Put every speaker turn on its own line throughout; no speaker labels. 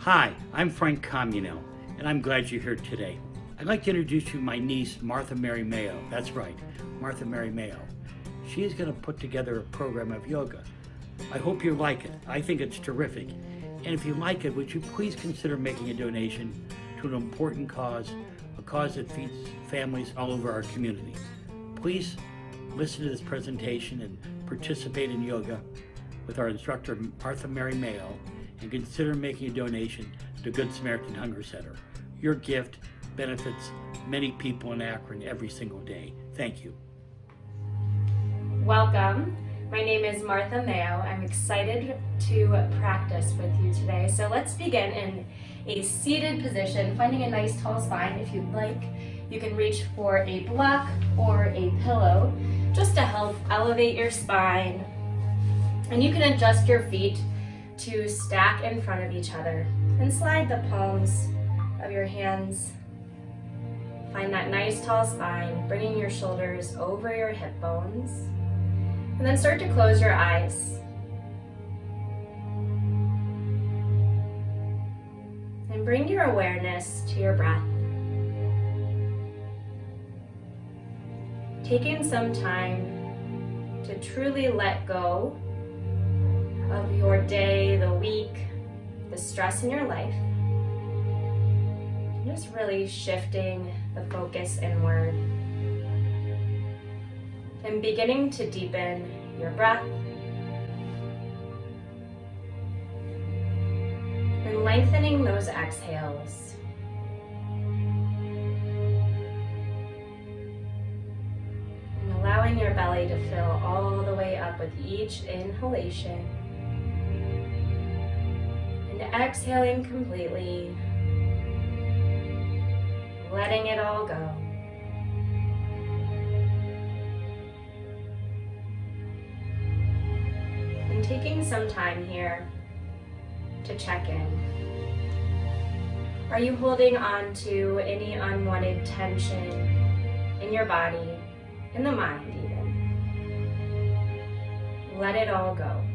Hi, I'm Frank Comunale, and I'm glad you're here today. I'd like to introduce you to my niece, Martha Mary Mayo. That's right, Martha Mary Mayo. She is going to put together a program of yoga. I hope you like it. I think it's terrific. And if you like it, would you please consider making a donation to an important cause, a cause that feeds families all over our community. Please listen to this presentation and participate in yoga with our instructor, Martha Mary Mayo, and consider making a donation to Good Samaritan Hunger Center. Your gift benefits many people in Akron every single day. Thank you.
Welcome. My name is Martha Mayo. I'm excited to practice with you today. So let's begin in a seated position, finding a nice tall spine. If you'd like, you can reach for a block or a pillow just to help elevate your spine. And you can adjust your feet to stack in front of each other and slide the palms of your hands. Find that nice tall spine, bringing your shoulders over your hip bones. And then start to close your eyes. And bring your awareness to your breath. Taking some time to truly let go of your day, the week, the stress in your life. Just really shifting the focus inward. And beginning to deepen your breath. And lengthening those exhales. And allowing your belly to fill all the way up with each inhalation. And exhaling completely. Letting it all go. And taking some time here to check in. Are you holding on to any unwanted tension in your body, in the mind even? Let it all go.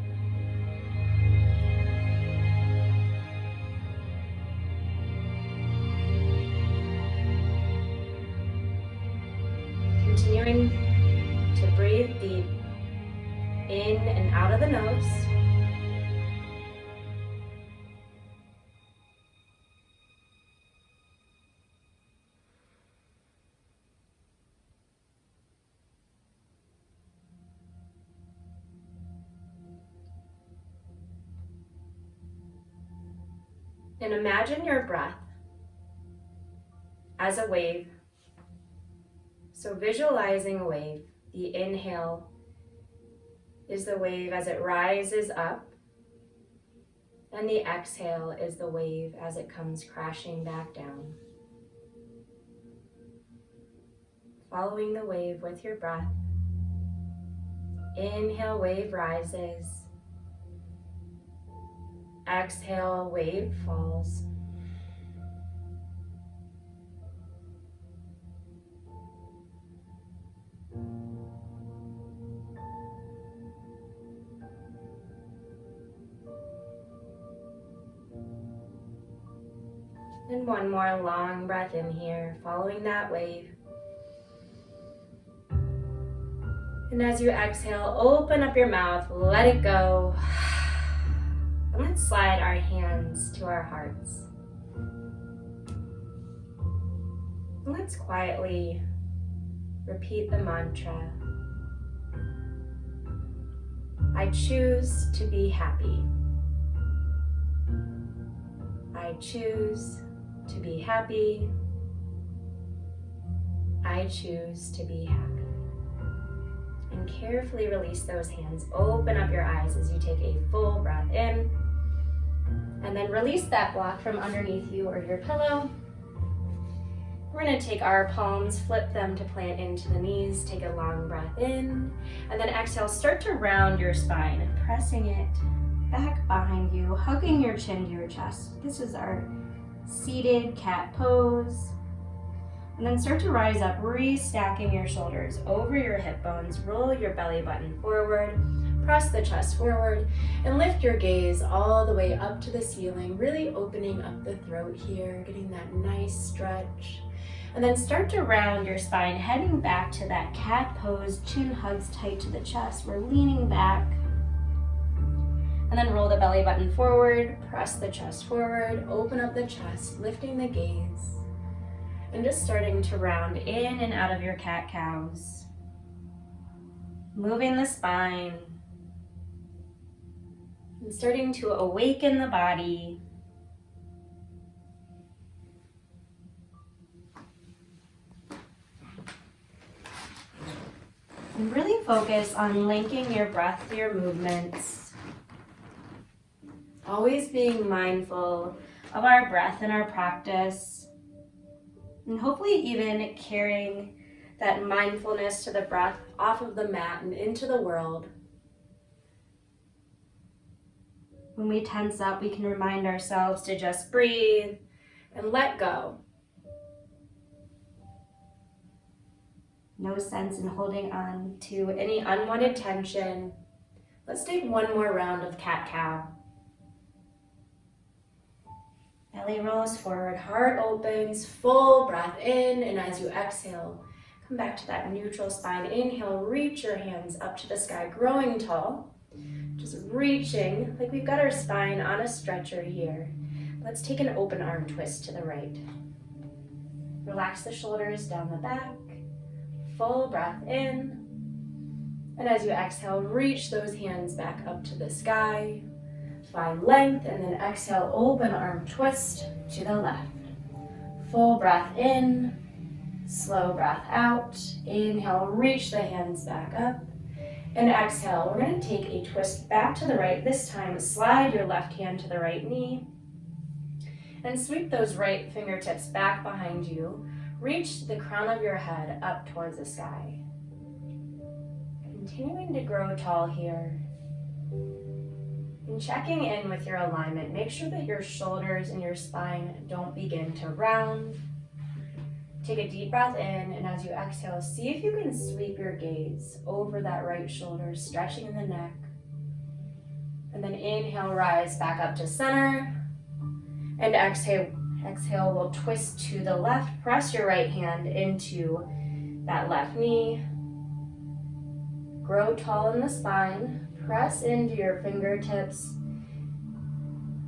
Continuing to breathe deep in and out of the nose. And imagine your breath as a wave. So visualizing a wave, the inhale is the wave as it rises up, and the exhale is the wave as it comes crashing back down. Following the wave with your breath. Inhale, wave rises. Exhale, wave falls. And one more long breath in here, following that wave. And as you exhale, open up your mouth, let it go. And let's slide our hands to our hearts. And let's quietly repeat the mantra. I choose to be happy. I choose to be happy. I choose to be happy. And carefully release those hands. Open up your eyes as you take a full breath in. And then release that block from underneath you or your pillow. We're going to take our palms, flip them to plant into the knees. Take a long breath in. And then exhale, start to round your spine, pressing it back behind you, hugging your chin to your chest. This is our seated cat pose. And then start to rise up, restacking your shoulders over your hip bones. Roll your belly button forward. Press the chest forward and lift your gaze all the way up to the ceiling, really opening up the throat here, getting that nice stretch. And then start to round your spine, heading back to that cat pose, chin hugs tight to the chest. We're leaning back. And then roll the belly button forward, press the chest forward, open up the chest, lifting the gaze. And just starting to round in and out of your cat-cows. Moving the spine. And starting to awaken the body. And really focus on linking your breath to your movements. Always being mindful of our breath in our practice. And hopefully even carrying that mindfulness to the breath off of the mat and into the world. When we tense up, we can remind ourselves to just breathe and let go. No sense in holding on to any unwanted tension. Let's take one more round of cat-cow. Belly rolls forward, heart opens, full breath in, and as you exhale, come back to that neutral spine. Inhale, reach your hands up to the sky, growing tall. Just reaching, like we've got our spine on a stretcher here. Let's take an open arm twist to the right. Relax the shoulders down the back. Full breath in. And as you exhale, reach those hands back up to the sky. Find length, and then exhale, open arm twist to the left. Full breath in, slow breath out. Inhale, reach the hands back up. And exhale, we're going to take a twist back to the right. This time, slide your left hand to the right knee. And sweep those right fingertips back behind you. Reach the crown of your head up towards the sky. Continuing to grow tall here. And checking in with your alignment, make sure that your shoulders and your spine don't begin to round. Take a deep breath in, and as you exhale, see if you can sweep your gaze over that right shoulder, stretching in the neck. And then inhale, rise back up to center. And exhale, we'll twist to the left. Press your right hand into that left knee. Grow tall in the spine. Press into your fingertips,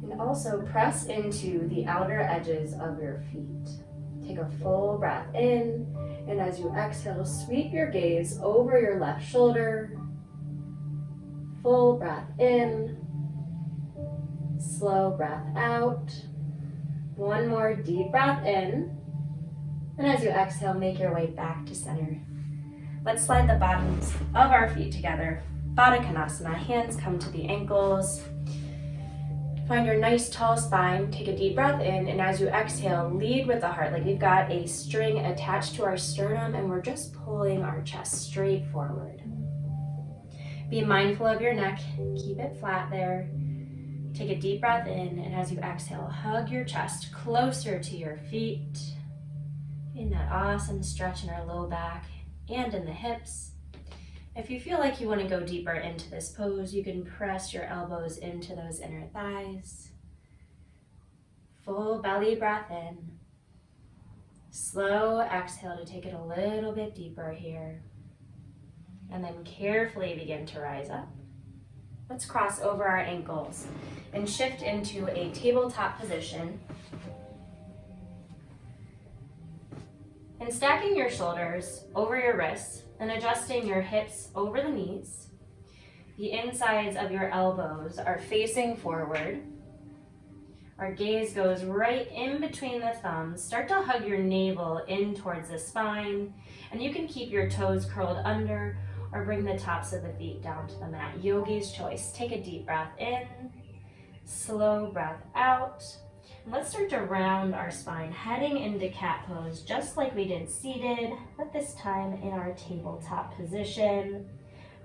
and also press into the outer edges of your feet. Take a full breath in, and as you exhale, sweep your gaze over your left shoulder. Full breath in, slow breath out. One more deep breath in, and as you exhale, make your way back to center. Let's slide the bottoms of our feet together. Baddha Konasana, hands come to the ankles. Find your nice tall spine, take a deep breath in, and as you exhale, lead with the heart, like we've got a string attached to our sternum and we're just pulling our chest straight forward. Be mindful of your neck, keep it flat there. Take a deep breath in, and as you exhale, hug your chest closer to your feet. In that awesome stretch in our low back and in the hips. If you feel like you want to go deeper into this pose, you can press your elbows into those inner thighs. Full belly breath in. Slow exhale to take it a little bit deeper here. And then carefully begin to rise up. Let's cross over our ankles and shift into a tabletop position. And stacking your shoulders over your wrists and adjusting your hips over the knees. The insides of your elbows are facing forward. Our gaze goes right in between the thumbs. Start to hug your navel in towards the spine, and you can keep your toes curled under or bring the tops of the feet down to the mat. Yogi's choice. Take a deep breath in, slow breath out. Let's start to round our spine, heading into cat pose, just like we did seated, but this time in our tabletop position.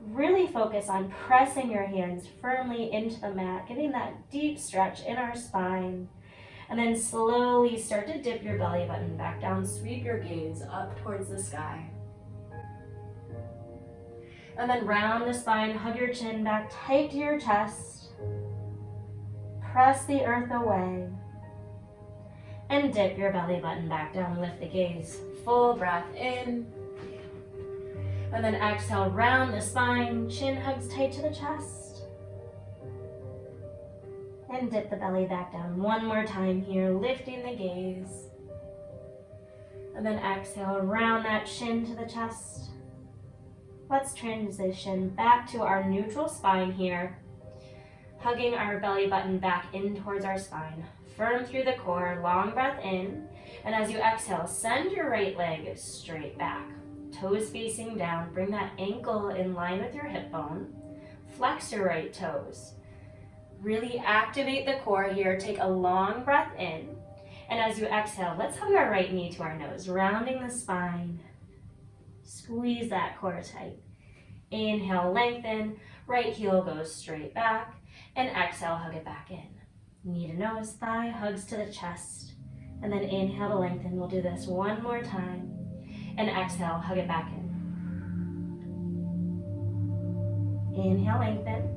Really focus on pressing your hands firmly into the mat, getting that deep stretch in our spine. And then slowly start to dip your belly button back down, sweep your gaze up towards the sky. And then round the spine, hug your chin back tight to your chest. Press the earth away. And dip your belly button back down, lift the gaze. Full breath in. And then exhale, round the spine, chin hugs tight to the chest. And dip the belly back down. One more time here, lifting the gaze. And then exhale, round that chin to the chest. Let's transition back to our neutral spine here. Hugging our belly button back in towards our spine. Firm through the core, long breath in. And as you exhale, send your right leg straight back. Toes facing down, bring that ankle in line with your hip bone. Flex your right toes. Really activate the core here. Take a long breath in. And as you exhale, let's hug our right knee to our nose, rounding the spine. Squeeze that core tight. Inhale, lengthen. Right heel goes straight back. And exhale, hug it back in. Knee to nose, thigh hugs to the chest. And then inhale to lengthen. We'll do this one more time. And exhale, hug it back in. Inhale, lengthen.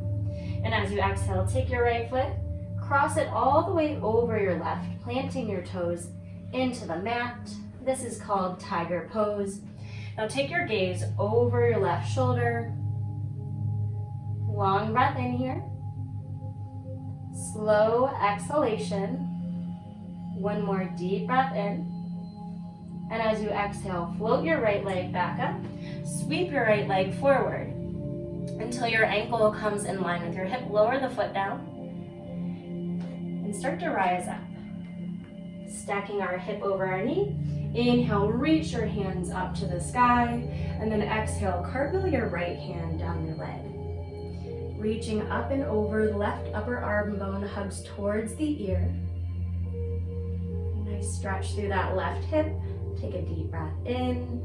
And as you exhale, take your right foot, cross it all the way over your left, planting your toes into the mat. This is called tiger pose. Now take your gaze over your left shoulder. Long breath in here. Slow exhalation. One more deep breath in. And as you exhale, float your right leg back up. Sweep your right leg forward until your ankle comes in line with your hip. Lower the foot down and start to rise up. Stacking our hip over our knee. Inhale, reach your hands up to the sky. And then exhale, cartwheel your right hand down your leg. Reaching up and over, the left upper arm bone hugs towards the ear. Nice stretch through that left hip. Take a deep breath in.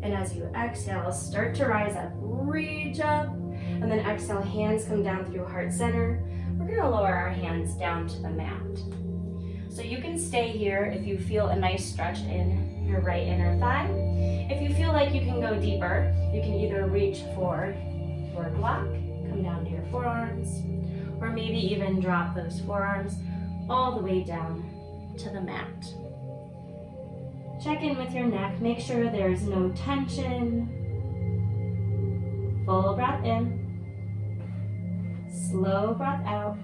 And as you exhale, start to rise up. Reach up. And then exhale, hands come down through heart center. We're going to lower our hands down to the mat. So you can stay here if you feel a nice stretch in your right inner thigh. If you feel like you can go deeper, you can either reach for your block, come down to your forearms, or maybe even drop those forearms all the way down to the mat. Check in with your neck, make sure there's no tension. Full breath in. Slow breath out.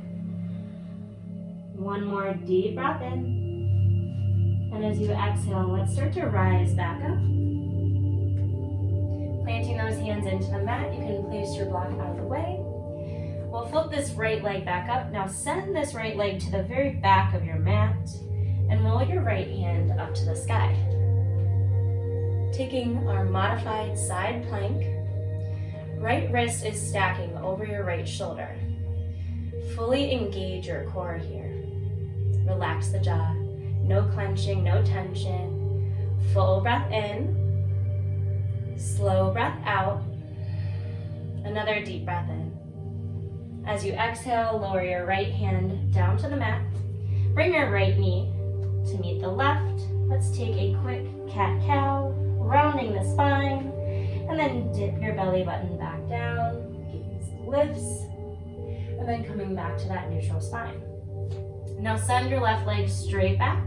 One more deep breath in. And as you exhale, let's start to rise back up. Planting those hands into the mat, you can place your block out of the way. We'll flip this right leg back up. Now send this right leg to the very back of your mat and roll your right hand up to the sky. Taking our modified side plank, right wrist is stacking over your right shoulder. Fully engage your core here. Relax the jaw. No clenching, no tension. Full breath in. Slow breath out. Another deep breath in. As you exhale, lower your right hand down to the mat. Bring your right knee to meet the left. Let's take a quick cat-cow, rounding the spine, and then dip your belly button back down. Gaze lifts, and then coming back to that neutral spine. Now send your left leg straight back.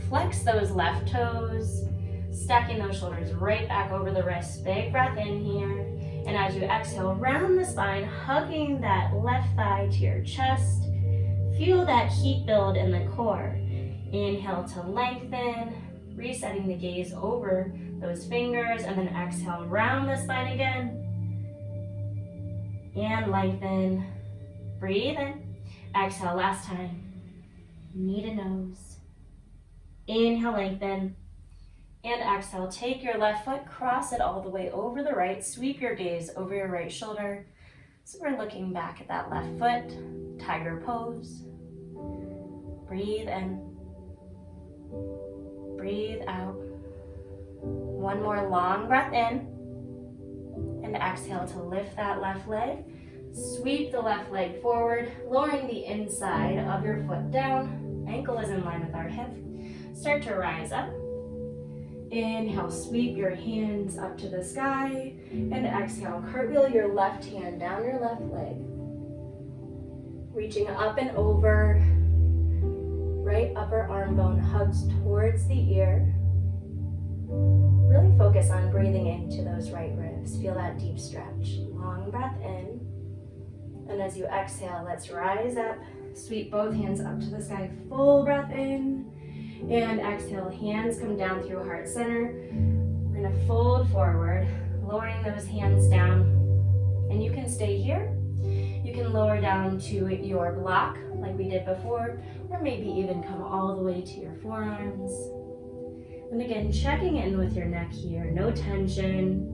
Flex those left toes, stacking those shoulders right back over the wrists. Big breath in here. And as you exhale, round the spine, hugging that left thigh to your chest. Feel that heat build in the core. Inhale to lengthen, resetting the gaze over those fingers, and then exhale, round the spine again. And lengthen. Breathe in. Exhale, last time. Knee to nose. Inhale, lengthen. And exhale, take your left foot, cross it all the way over the right, sweep your gaze over your right shoulder. So we're looking back at that left foot, tiger pose. Breathe in. Breathe out. One more long breath in. And exhale to lift that left leg. Sweep the left leg forward, lowering the inside of your foot down. Ankle is in line with our hip. Start to rise up. Inhale, sweep your hands up to the sky. And exhale, cartwheel your left hand down your left leg. Reaching up and over. Right upper arm bone hugs towards the ear. Really focus on breathing into those right ribs. Feel that deep stretch. Long breath in. And as you exhale, let's rise up. Sweep both hands up to the sky. Full breath in. And exhale, hands come down through heart center. We're gonna fold forward, lowering those hands down. And you can stay here. You can lower down to your block like we did before, or maybe even come all the way to your forearms. And again, checking in with your neck here, no tension.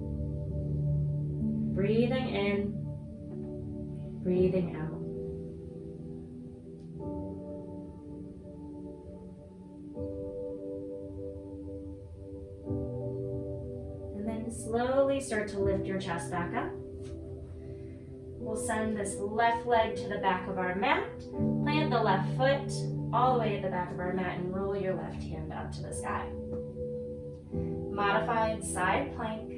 Breathing in, breathing out. Slowly start to lift your chest back up. We'll send this left leg to the back of our mat. Plant the left foot all the way at the back of our mat and roll your left hand up to the sky. Modified side plank.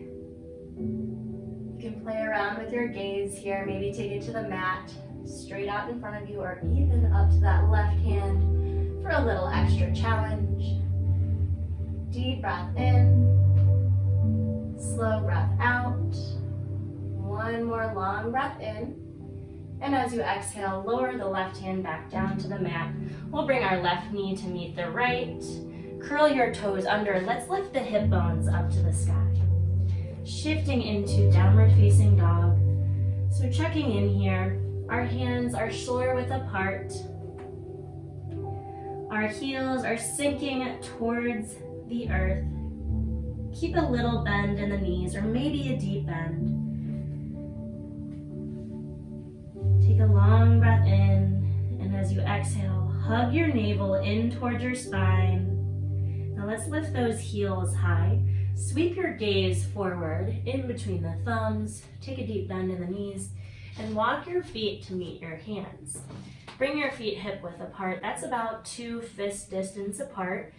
You can play around with your gaze here. Maybe take it to the mat, straight out in front of you, or even up to that left hand for a little extra challenge. Deep breath in. Slow breath out. One more long breath in. And as you exhale, lower the left hand back down to the mat. We'll bring our left knee to meet the right. Curl your toes under. Let's lift the hip bones up to the sky. Shifting into downward facing dog. So checking in here. Our hands are shoulder width apart. Our heels are sinking towards the earth. Keep a little bend in the knees, or maybe a deep bend. Take a long breath in, and as you exhale, hug your navel in towards your spine. Now let's lift those heels high. Sweep your gaze forward, in between the thumbs. Take a deep bend in the knees, and walk your feet to meet your hands. Bring your feet hip width apart. That's about 2 fist distance apart.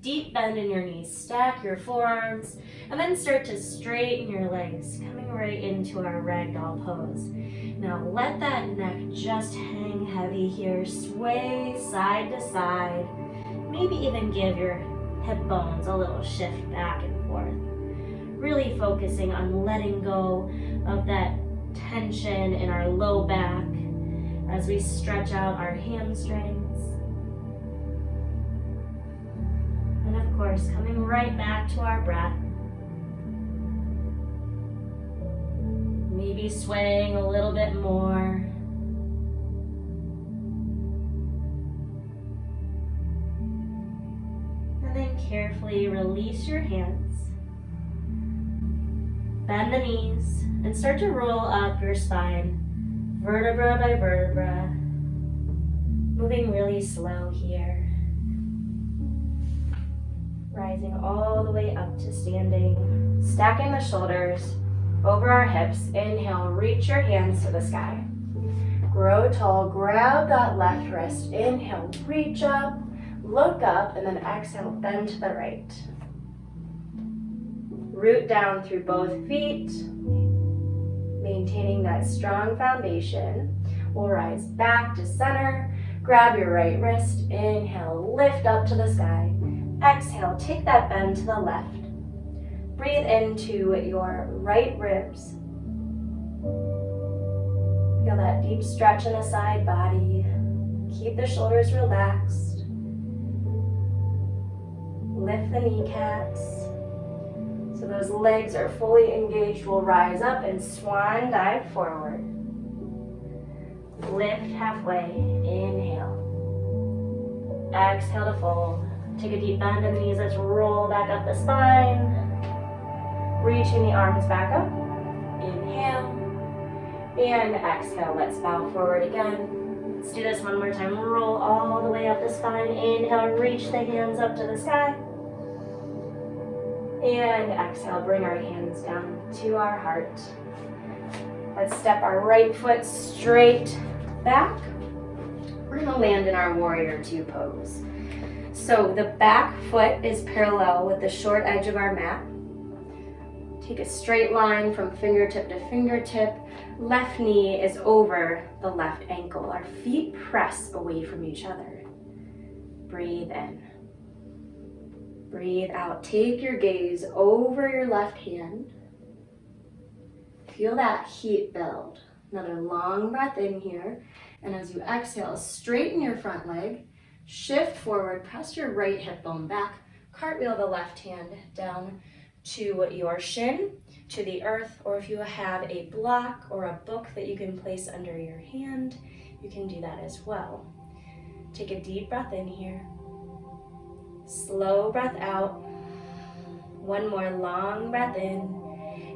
Deep bend in your knees, stack your forearms, and then start to straighten your legs, coming right into our ragdoll pose. Now let that neck just hang heavy here, sway side to side, maybe even give your hip bones a little shift back and forth. Really focusing on letting go of that tension in our low back as we stretch out our hamstrings. And of course, coming right back to our breath. Maybe swaying a little bit more. And then carefully release your hands. Bend the knees and start to roll up your spine, vertebra by vertebra. Moving really slow here. Rising all the way up to standing, stacking the shoulders over our hips. Inhale, reach your hands to the sky. Grow tall, grab that left wrist. Inhale, reach up, look up, and then exhale, bend to the right. Root down through both feet, maintaining that strong foundation. We'll rise back to center, grab your right wrist. Inhale, lift up to the sky. Exhale, take that bend to the left. Breathe into your right ribs. Feel that deep stretch in the side body. Keep the shoulders relaxed. Lift the kneecaps. So those legs are fully engaged. We'll rise up and swan dive forward. Lift halfway. Inhale. Exhale to fold. Take a deep bend in the knees. Let's roll back up the spine. Reaching the arms back up. Inhale. And exhale. Let's bow forward again. Let's do this one more time. Roll all the way up the spine. Inhale. Reach the hands up to the sky. And exhale. Bring our hands down to our heart. Let's step our right foot straight back. We're gonna land in our warrior two pose. So the back foot is parallel with the short edge of our mat. Take a straight line from fingertip to fingertip. Left knee is over the left ankle. Our feet press away from each other. Breathe in. Breathe out. Take your gaze over your left hand. Feel that heat build. Another long breath in here. And as you exhale, straighten your front leg. Shift forward. Press your right hip bone back. Cartwheel the left hand down to your shin, to the earth, or if you have a block or a book that you can place under your hand, you can do that as well. Take a deep breath in here. Slow breath out. One more long breath in.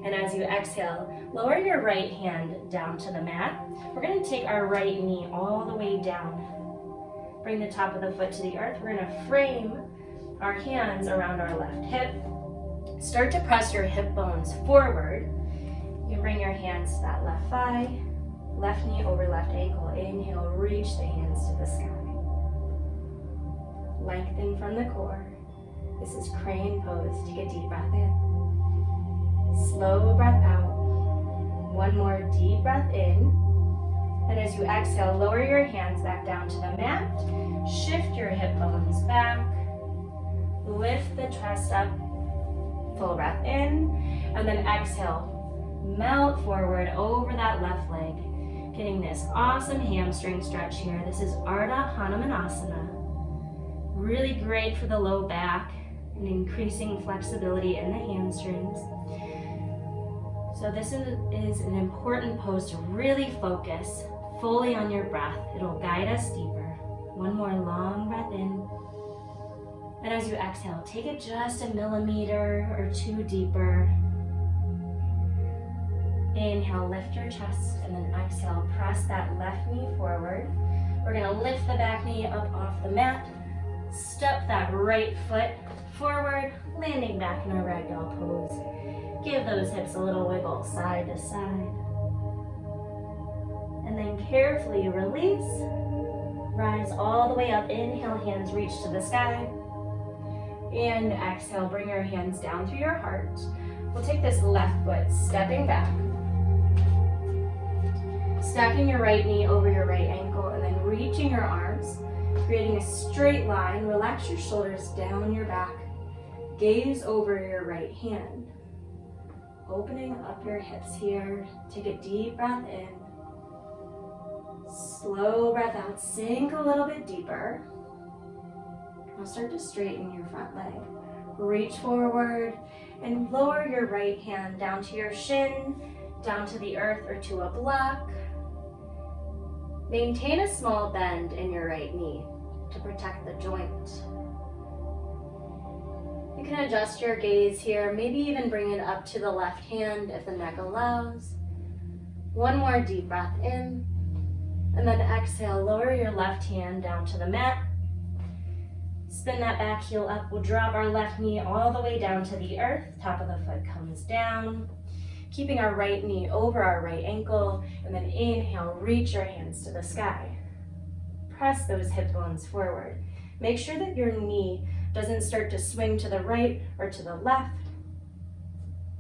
And as you exhale, lower your right hand down to the mat. We're going to take our right knee all the way down. Bring the top of the foot to the earth. We're going to frame our hands around our left hip. Start to press your hip bones forward. You can bring your hands to that left thigh, left knee over left ankle. Inhale, reach the hands to the sky. Lengthen from the core. This is crane pose. Take a deep breath in. Slow breath out. One more deep breath in. And as you exhale, lower your hands back down to the mat. Shift your hip bones back. Lift the chest up. Full breath in. And then exhale. Melt forward over that left leg. Getting this awesome hamstring stretch here. This is Ardha Hanumanasana. Really great for the low back and increasing flexibility in the hamstrings. So this is an important pose to really focus fully on your breath. It'll guide us deeper. One more long breath in. And as you exhale, take it just a millimeter or two deeper. Inhale, lift your chest, and then exhale, press that left knee forward. We're gonna lift the back knee up off the mat. Step that right foot forward, landing back in a ragdoll pose. Give those hips a little wiggle side to side. And then carefully release. Rise all the way up. Inhale, hands reach to the sky. And exhale, bring your hands down through your heart. We'll take this left foot, stepping back. Stacking your right knee over your right ankle and then reaching your arms, creating a straight line. Relax your shoulders down your back. Gaze over your right hand. Opening up your hips here. Take a deep breath in. Slow breath out. Sink a little bit deeper. Now start to straighten your front leg. Reach forward and lower your right hand down to your shin, down to the earth or to a block. Maintain a small bend in your right knee to protect the joint. You can adjust your gaze here, maybe even bring it up to the left hand if the neck allows. One more deep breath in, and then exhale, lower your left hand down to the mat. Spin that back heel up. We'll drop our left knee all the way down to the earth. Top of the foot comes down. Keeping our right knee over our right ankle, and then inhale, reach your hands to the sky. Press those hip bones forward. Make sure that your knee doesn't start to swing to the right or to the left.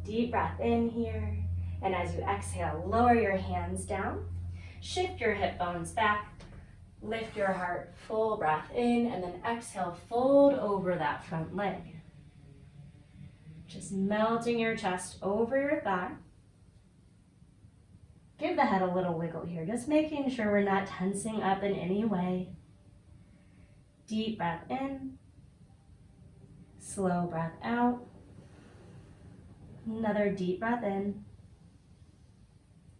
Deep breath in here, and as you exhale, lower your hands down. Shift your hip bones back. Lift your heart, full breath in, and then exhale, fold over that front leg. Just melting your chest over your thigh. Give the head a little wiggle here, just making sure we're not tensing up in any way. Deep breath in. Slow breath out. Another deep breath in.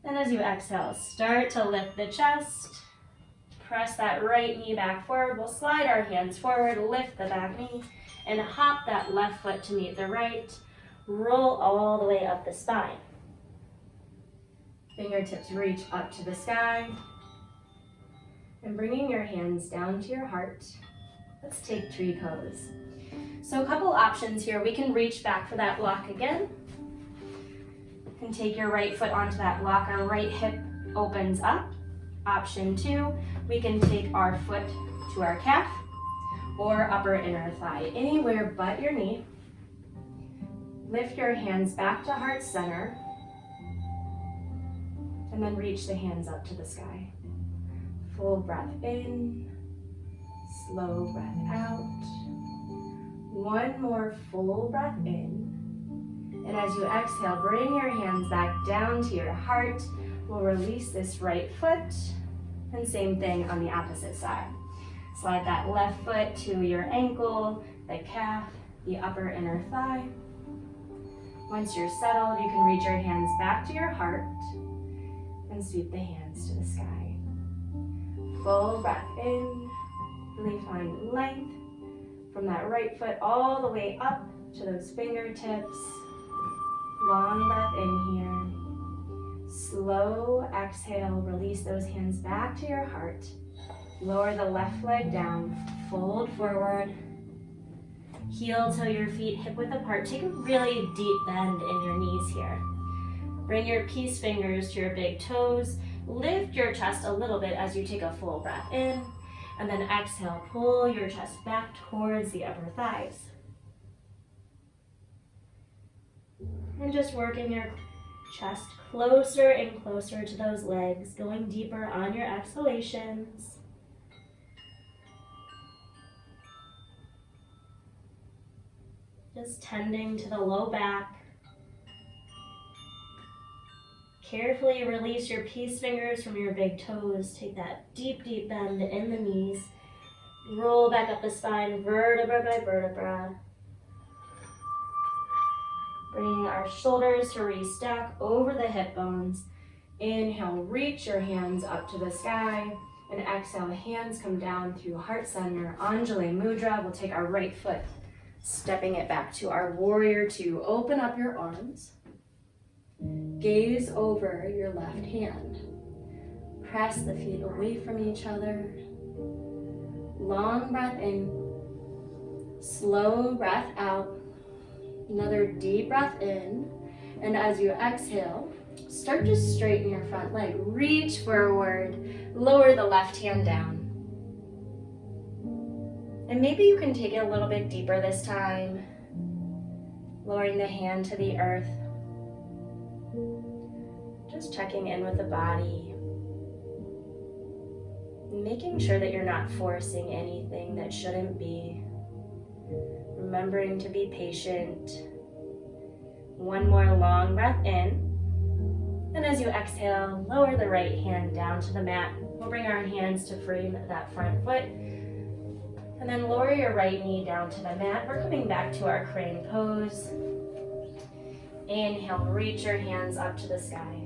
And as you exhale, start to lift the chest. Press that right knee back forward. We'll slide our hands forward, lift the back knee, and hop that left foot to meet the right. Roll all the way up the spine. Fingertips reach up to the sky. And bringing your hands down to your heart, let's take tree pose. So a couple options here. We can reach back for that block again. You can take your right foot onto that block. Our right hip opens up. Option 2, We can take our foot to our calf or upper inner thigh, anywhere but your knee. Lift your hands back to heart center, and then reach the hands up to the sky. Full breath in, slow breath out. One more full breath in. And as you exhale, bring your hands back down to your heart. We'll release this right foot. And same thing on the opposite side. Slide that left foot to your ankle, the calf, the upper inner thigh. Once you're settled, you can reach your hands back to your heart and sweep the hands to the sky. Full breath in. Really find length from that right foot all the way up to those fingertips. Long breath in here. Slow exhale, release those hands back to your heart. Lower the left leg down, fold forward. Heel till your feet hip width apart. Take a really deep bend in your knees here. Bring your peace fingers to your big toes. Lift your chest a little bit as you take a full breath in. And then exhale, pull your chest back towards the upper thighs. And just working your chest closer and closer to those legs, going deeper on your exhalations. Just tending to the low back. Carefully release your peace fingers from your big toes. Take that deep, deep bend in the knees. Roll back up the spine, vertebra by vertebra. Bringing our shoulders to restack over the hip bones. Inhale, reach your hands up to the sky. And exhale, hands come down through heart center. Anjali Mudra. We'll take our right foot, stepping it back to our warrior two. Open up your arms. Gaze over your left hand. Press the feet away from each other. Long breath in. Slow breath out. Another deep breath in. And as you exhale, start to straighten your front leg. Reach forward. Lower the left hand down. And maybe you can take it a little bit deeper this time. Lowering the hand to the earth. Just checking in with the body. Making sure that you're not forcing anything that shouldn't be. Remembering to be patient. One more long breath in. And as you exhale, lower the right hand down to the mat. We'll bring our hands to frame that front foot. And then lower your right knee down to the mat. We're coming back to our crane pose. Inhale, reach your hands up to the sky.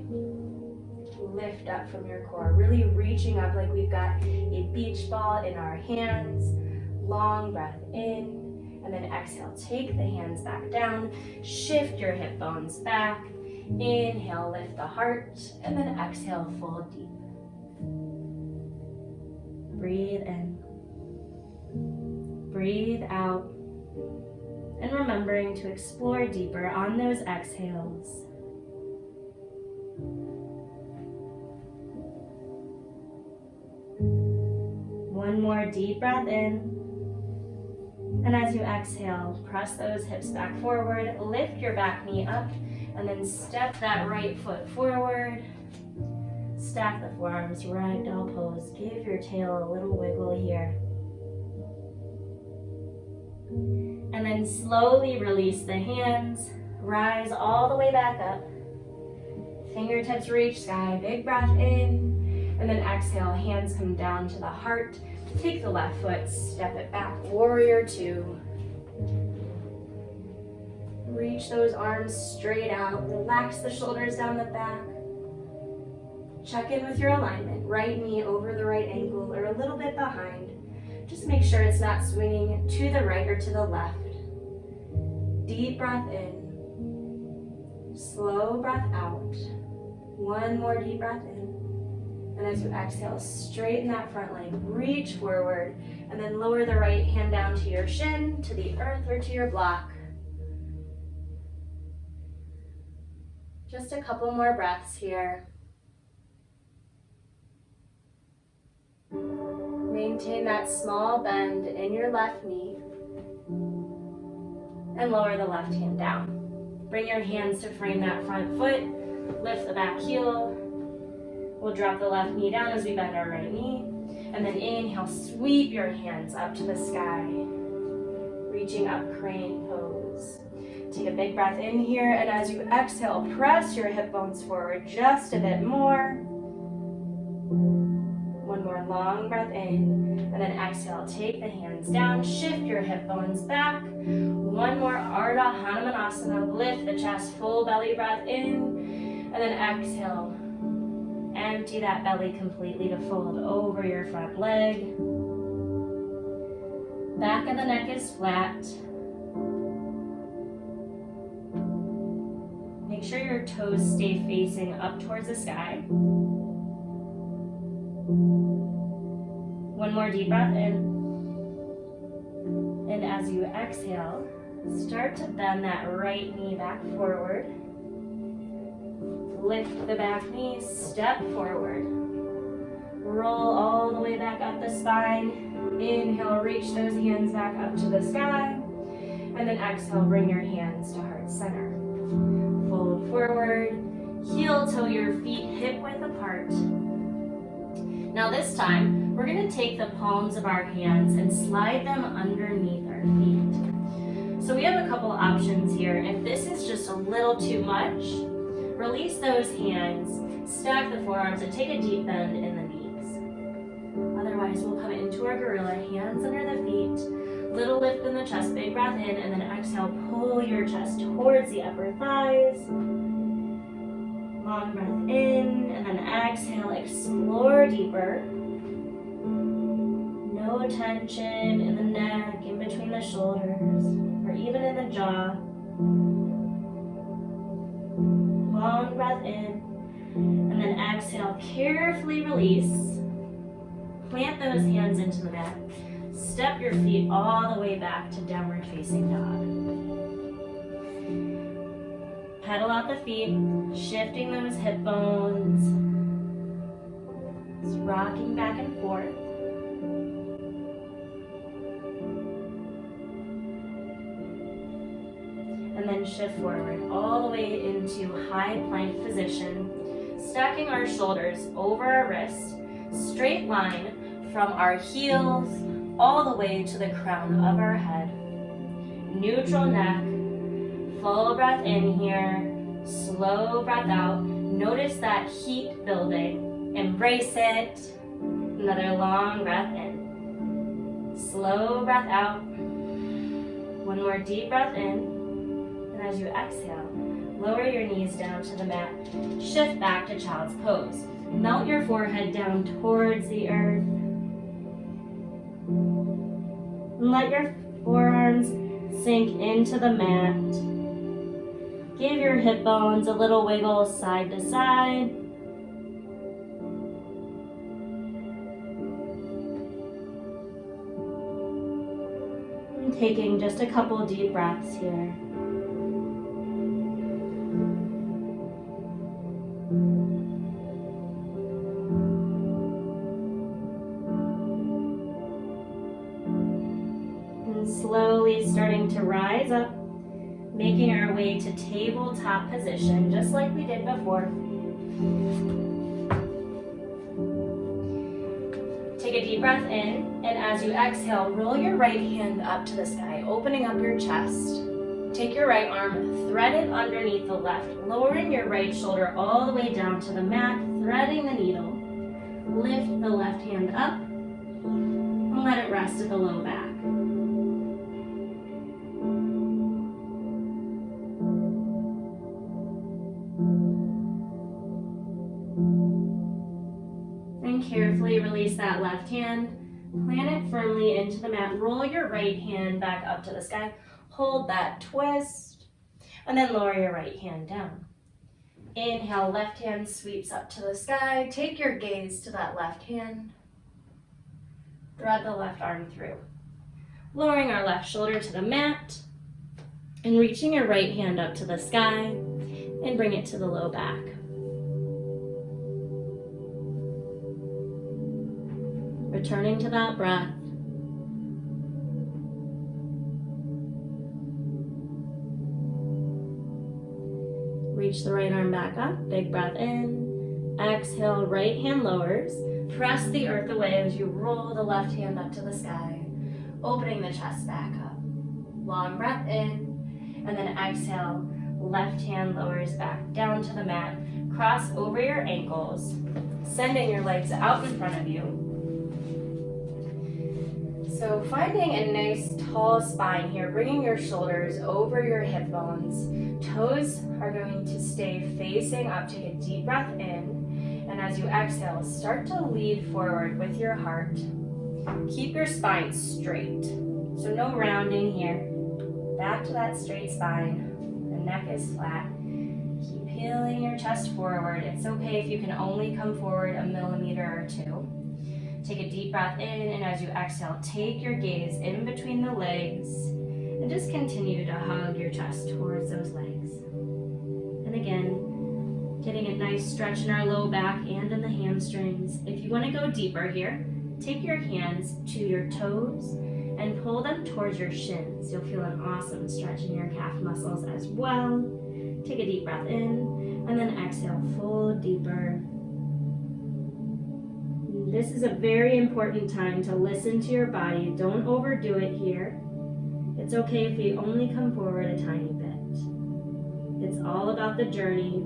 Lift up from your core, really reaching up like we've got a beach ball in our hands. Long breath in, and then exhale, take the hands back down. Shift your hip bones back. Inhale, lift the heart, and then exhale, fold deep. Breathe in. Breathe out. And remembering to explore deeper on those exhales. One more deep breath in. And as you exhale, press those hips back forward, lift your back knee up, and then step that right foot forward. Stack the forearms, ragdoll pose. Give your tail a little wiggle here. And then slowly release the hands. Rise all the way back up. Fingertips reach sky. Big breath in. And then exhale, hands come down to the heart. Take the left foot, step it back. Warrior two. Reach those arms straight out. Relax the shoulders down the back. Check in with your alignment. Right knee over the right ankle or a little bit behind. Just make sure it's not swinging to the right or to the left. Deep breath in. Slow breath out. One more deep breath in. And as you exhale, straighten that front leg. Reach forward. And then lower the right hand down to your shin, to the earth, or to your block. Just a couple more breaths here. Maintain that small bend in your left knee and lower the left hand down. Bring your hands to frame that front foot, lift the back heel. We'll drop the left knee down as we bend our right knee, and then inhale, sweep your hands up to the sky, reaching up, crane pose. Take a big breath in here, and as you exhale, press your hip bones forward just a bit more. One more long breath in, and then exhale, take the hands down, shift your hip bones back. One more Ardha Hanumanasana, lift the chest, full belly breath in, and then exhale. Empty that belly completely to fold over your front leg. Back of the neck is flat. Make sure your toes stay facing up towards the sky. One more deep breath in. And as you exhale, start to bend that right knee back forward. Lift the back knee, step forward. Roll all the way back up the spine. Inhale, reach those hands back up to the sky. And then exhale, bring your hands to heart center. Fold forward, heel toe your feet hip width apart. Now this time, we're going to take the palms of our hands and slide them underneath our feet. So we have a couple options here. If this is just a little too much, release those hands, stack the forearms, and take a deep bend in the knees. Otherwise, we'll come into our gorilla, hands under the feet, little lift in the chest, big breath in, and then exhale, pull your chest towards the upper thighs. Long breath in, and then exhale, explore deeper. No tension in the neck, in between the shoulders, or even in the jaw. Long breath in, and then exhale, carefully release. Plant those hands into the mat. Step your feet all the way back to downward facing dog. Pedal out the feet, shifting those hip bones. Just rocking back and forth. And then shift forward all the way into high plank position, stacking our shoulders over our wrists, straight line from our heels all the way to the crown of our head. Neutral neck, full breath in here, slow breath out. Notice that heat building. Embrace it. Another long breath in. Slow breath out. One more deep breath in. And as you exhale, lower your knees down to the mat. Shift back to child's pose. Melt your forehead down towards the earth. And let your forearms sink into the mat. Give your hip bones a little wiggle side to side. And taking just a couple deep breaths here. Slowly starting to rise up, making our way to tabletop position, just like we did before. Take a deep breath in, and as you exhale, roll your right hand up to the sky, opening up your chest. Take your right arm, thread it underneath the left, lowering your right shoulder all the way down to the mat, threading the needle. Lift the left hand up, and let it rest at the low back. Carefully release that left hand, plant it firmly into the mat, roll your right hand back up to the sky, hold that twist, and then lower your right hand down. Inhale, left hand sweeps up to the sky, take your gaze to that left hand, thread the left arm through. Lowering our left shoulder to the mat, and reaching your right hand up to the sky, and bring it to the low back. Returning to that breath. Reach the right arm back up, big breath in. Exhale, right hand lowers. Press the earth away as you roll the left hand up to the sky, opening the chest back up. Long breath in, and then exhale, left hand lowers back down to the mat. Cross over your ankles, sending your legs out in front of you. So finding a nice tall spine here, bringing your shoulders over your hip bones. Toes are going to stay facing up. Take a deep breath in, and as you exhale, start to lead forward with your heart. Keep your spine straight, so no rounding here. Back to that straight spine. The neck is flat. Keep peeling your chest forward. It's okay if you can only come forward a millimeter or two. Take a deep breath in, and as you exhale, take your gaze in between the legs and just continue to hug your chest towards those legs. And again, getting a nice stretch in our low back and in the hamstrings. If you want to go deeper here, take your hands to your toes and pull them towards your shins. You'll feel an awesome stretch in your calf muscles as well. Take a deep breath in, and then exhale, fold deeper. This is a very important time to listen to your body. Don't overdo it here. It's okay if we only come forward a tiny bit. It's all about the journey.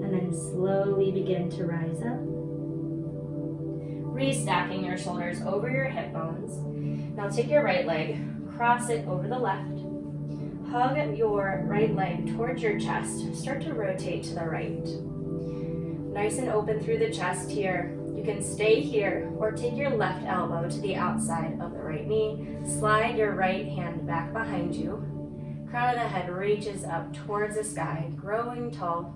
And then slowly begin to rise up. Restacking your shoulders over your hip bones. Now take your right leg, cross it over the left. Hug your right leg towards your chest. Start to rotate to the right. Nice and open through the chest here. You can stay here or take your left elbow to the outside of the right knee. Slide your right hand back behind you. Crown of the head reaches up towards the sky, growing tall.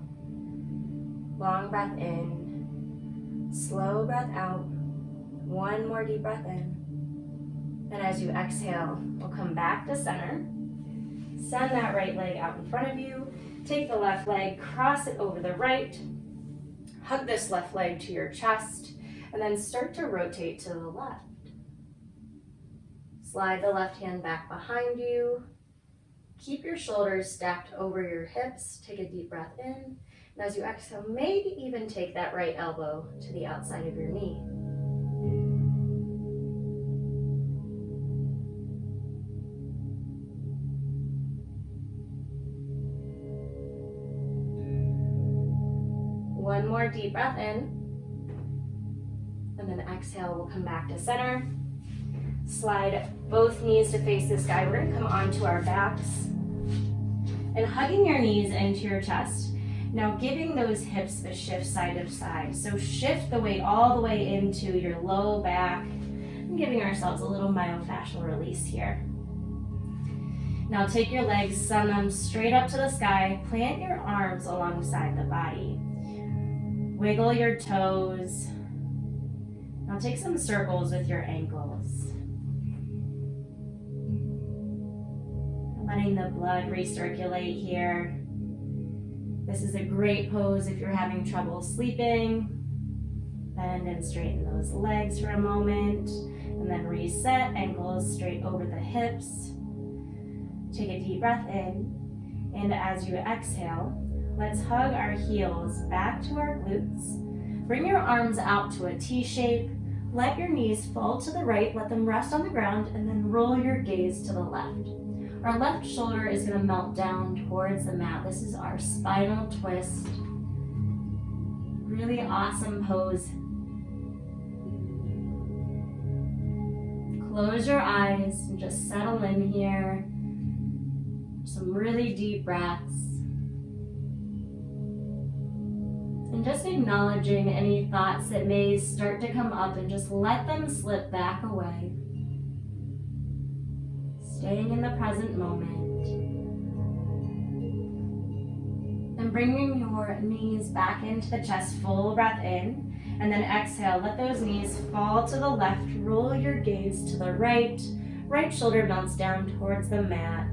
Long breath in. Slow breath out. One more deep breath in. And as you exhale, we'll come back to center. Send that right leg out in front of you. Take the left leg, cross it over the right. Hug this left leg to your chest, and then start to rotate to the left. Slide the left hand back behind you. Keep your shoulders stacked over your hips. Take a deep breath in. And as you exhale, maybe even take that right elbow to the outside of your knee. One more deep breath in, and then exhale, we'll come back to center. Slide both knees to face the sky. We're gonna come onto our backs and hugging your knees into your chest. Now giving those hips a shift side to side. So shift the weight all the way into your low back and giving ourselves a little myofascial release here. Now take your legs, send them straight up to the sky. Plant your arms alongside the body. Wiggle your toes. Now take some circles with your ankles. Letting the blood recirculate here. This is a great pose if you're having trouble sleeping. Bend and straighten those legs for a moment. And then reset, ankles straight over the hips. Take a deep breath in. And as you exhale, let's hug our heels back to our glutes. Bring your arms out to a T shape. Let your knees fall to the right. Let them rest on the ground, and then roll your gaze to the left. Our left shoulder is going to melt down towards the mat. This is our spinal twist. Really awesome pose. Close your eyes and just settle in here. Some really deep breaths. And just acknowledging any thoughts that may start to come up and just let them slip back away. Staying in the present moment. And bringing your knees back into the chest, full breath in. And then exhale, let those knees fall to the left. Roll your gaze to the right. Right shoulder melts down towards the mat.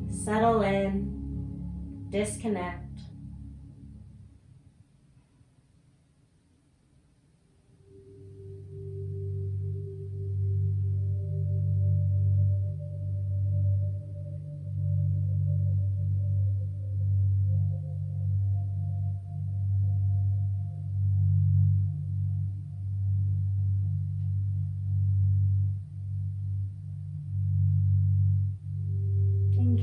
Settle in. Disconnect.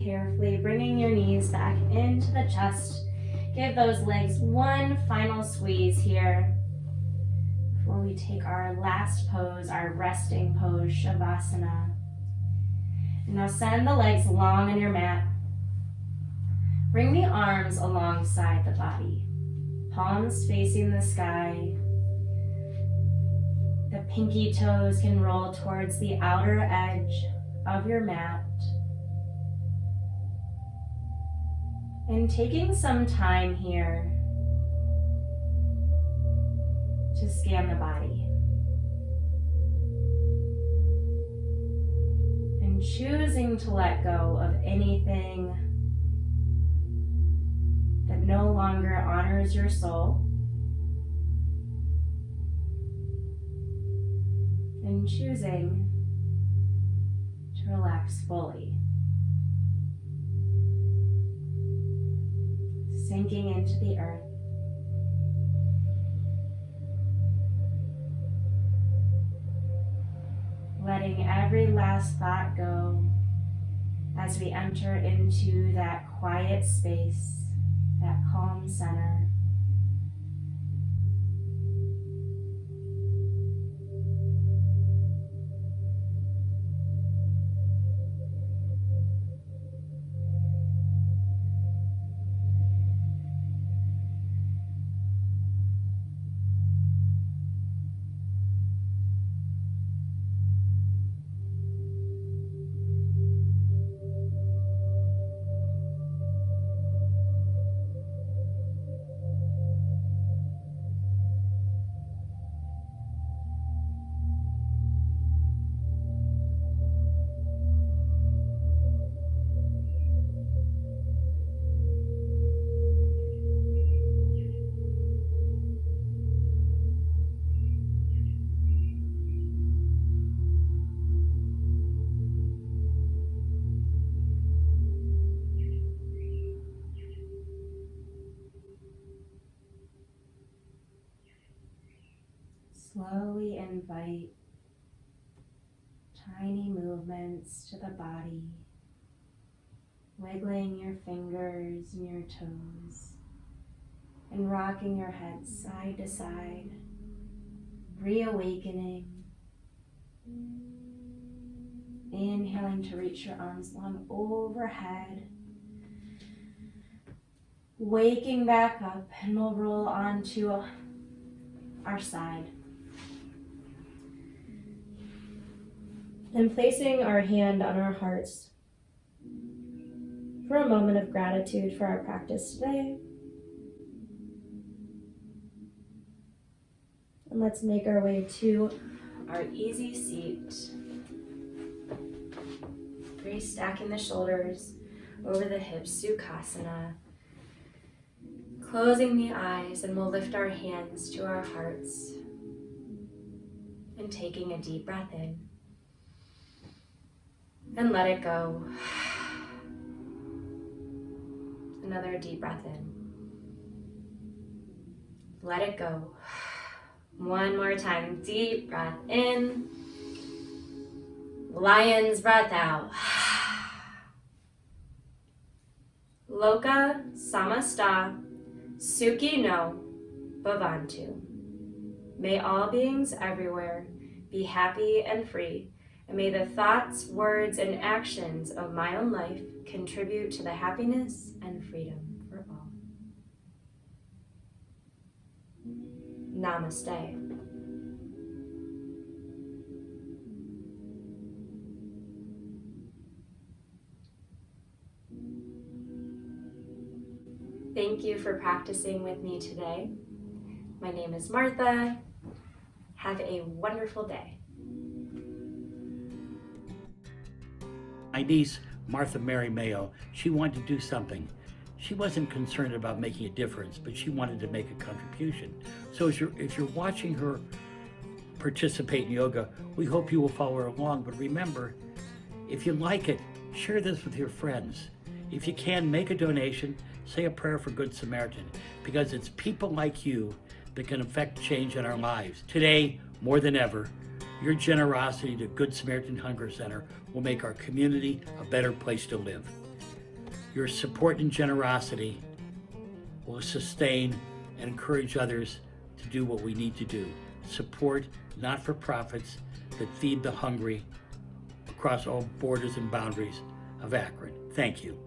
carefully, bringing your knees back into the chest. Give those legs one final squeeze here before we take our last pose, our resting pose, Shavasana. And now send the legs long on your mat. Bring the arms alongside the body, palms facing the sky. The pinky toes can roll towards the outer edge of your mat. And taking some time here to scan the body. And choosing to let go of anything that no longer honors your soul. And choosing to relax fully. Sinking into the earth. Letting every last thought go as we enter into that quiet space, that calm center. Slowly invite tiny movements to the body, wiggling your fingers and your toes, and rocking your head side to side, reawakening. Inhaling to reach your arms long overhead, waking back up, and we'll roll onto our side. And placing our hand on our hearts for a moment of gratitude for our practice today. And let's make our way to our easy seat. Stacking the shoulders over the hips, Sukhasana. Closing the eyes, and we'll lift our hands to our hearts. And taking a deep breath in. And let it go. Another deep breath in. Let it go. One more time. Deep breath in. Lion's breath out. Loka Samasta Sukhi no Bhavantu. May all beings everywhere be happy and free, and may the thoughts, words, and actions of my own life contribute to the happiness and freedom for all. Namaste. Thank you for practicing with me today. My name is Martha. Have a wonderful day.
My niece, Martha Mary Mayo, she wanted to do something. She wasn't concerned about making a difference, but she wanted to make a contribution. So if you're watching her participate in yoga, we hope you will follow her along. But remember, if you like it, share this with your friends. If you can, make a donation, say a prayer for Good Samaritan, because it's people like you that can affect change in our lives. Today, more than ever, your generosity to Good Samaritan Hunger Center will make our community a better place to live. Your support and generosity will sustain and encourage others to do what we need to do. Support not-for-profits that feed the hungry across all borders and boundaries of Akron. Thank you.